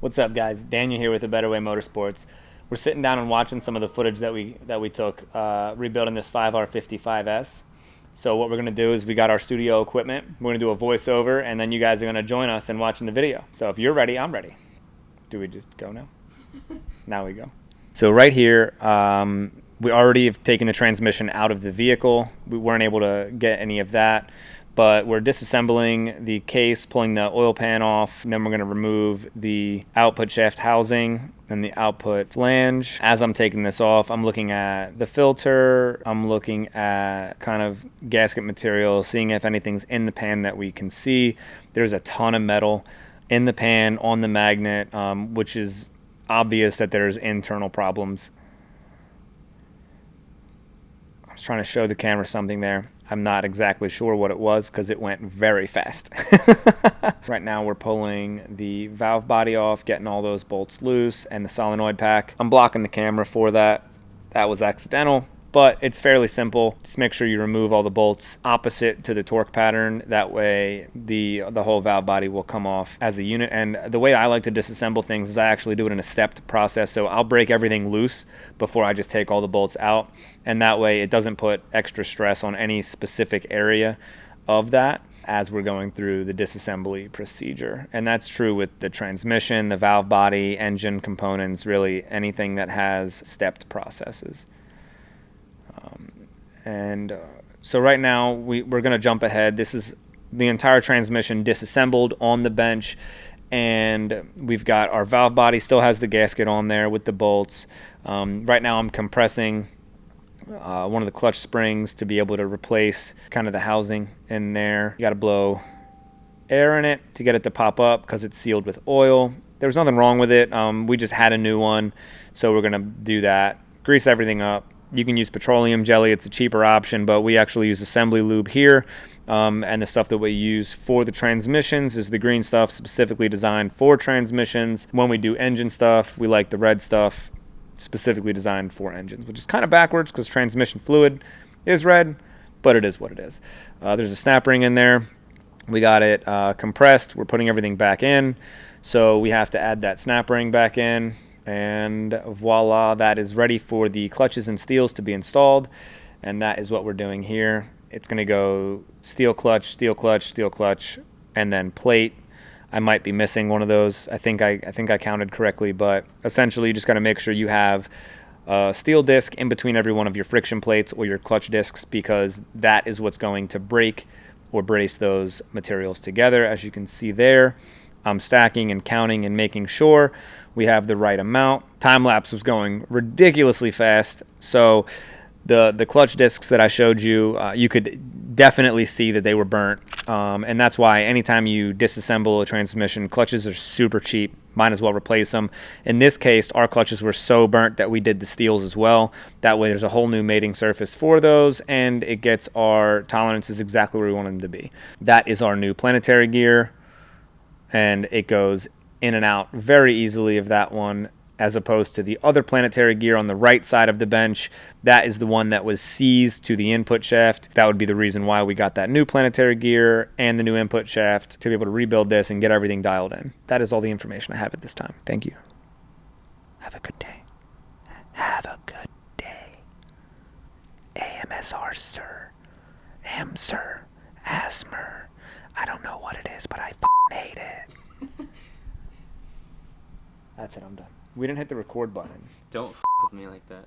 What's up, guys? Daniel here with A Better Way Motorsports. We're sitting down and watching some of the footage that we took rebuilding this 5R55S. So what we're going to do is we got our studio equipment. We're going to do a voiceover, and then you guys are going to join us in watching the video. So if you're ready, I'm ready. Do we just go now? Now we go. So right here, we already have taken the transmission out of the vehicle. We weren't able to get any of that, but we're disassembling the case, pulling the oil pan off, and then we're going to remove the output shaft housing and the output flange. As I'm taking this off, I'm looking at the filter, I'm looking at kind of gasket material, seeing if anything's in the pan that we can see. There's a ton of metal in the pan on the magnet, which is obvious that there's internal problems. I was trying to show the camera something there. I'm not exactly sure what it was because it went very fast. Right now we're pulling the valve body off, getting all those bolts loose, and the solenoid pack. I'm blocking the camera for that. That was accidental, but it's fairly simple. Just make sure you remove all the bolts opposite to the torque pattern. That way the whole valve body will come off as a unit. And the way I like to disassemble things is I actually do it in a stepped process. So I'll break everything loose before I just take all the bolts out. And that way it doesn't put extra stress on any specific area of that as we're going through the disassembly procedure. And that's true with the transmission, the valve body, engine components, really anything that has stepped processes. So right now we're going to jump ahead. This is the entire transmission disassembled on the bench, and we've got our valve body still has the gasket on there with the bolts. Right now I'm compressing one of the clutch springs to be able to replace kind of the housing in there. You got to blow air in it to get it to pop up because it's sealed with oil. There's nothing wrong with it. We just had a new one, so we're going to do that. Grease everything up. You can use petroleum jelly. It's a cheaper option, but we actually use assembly lube here. And the stuff that we use for the transmissions is the green stuff specifically designed for transmissions. When we do engine stuff, we like the red stuff specifically designed for engines, which is kind of backwards because transmission fluid is red, but it is what it is. There's a snap ring in there. We got it compressed. We're putting everything back in. So we have to add that snap ring back in. And voila, that is ready for the clutches and steels to be installed. And that is what we're doing here. It's going to go steel clutch, steel clutch, steel clutch, and then plate. I might be missing one of those. I think I counted correctly, but essentially you just got to make sure you have a steel disc in between every one of your friction plates or your clutch discs, because that is what's going to break or brace those materials together. As you can see there, I'm stacking and counting and making sure we have the right amount. Time lapse was going ridiculously fast, so the clutch discs that I showed you, you could definitely see that they were burnt, and that's why anytime you disassemble a transmission, clutches are super cheap. Might as well replace them. In this case, our clutches were so burnt that we did the steels as well. That way there's a whole new mating surface for those, and it gets our tolerances exactly where we want them to be. That is our new planetary gear, and it goes in and out very easily of that one, as opposed to the other planetary gear on the right side of the bench. That is the one that was seized to the input shaft. That would be the reason why we got that new planetary gear and the new input shaft, to be able to rebuild this and get everything dialed in. That is all the information I have at this time. Thank you. Have a good day. Have a good day. AMSR, sir. Sir. Asthma. I don't know what it is, but I hate it. That's it, I'm done. We didn't hit the record button. Don't with me like that.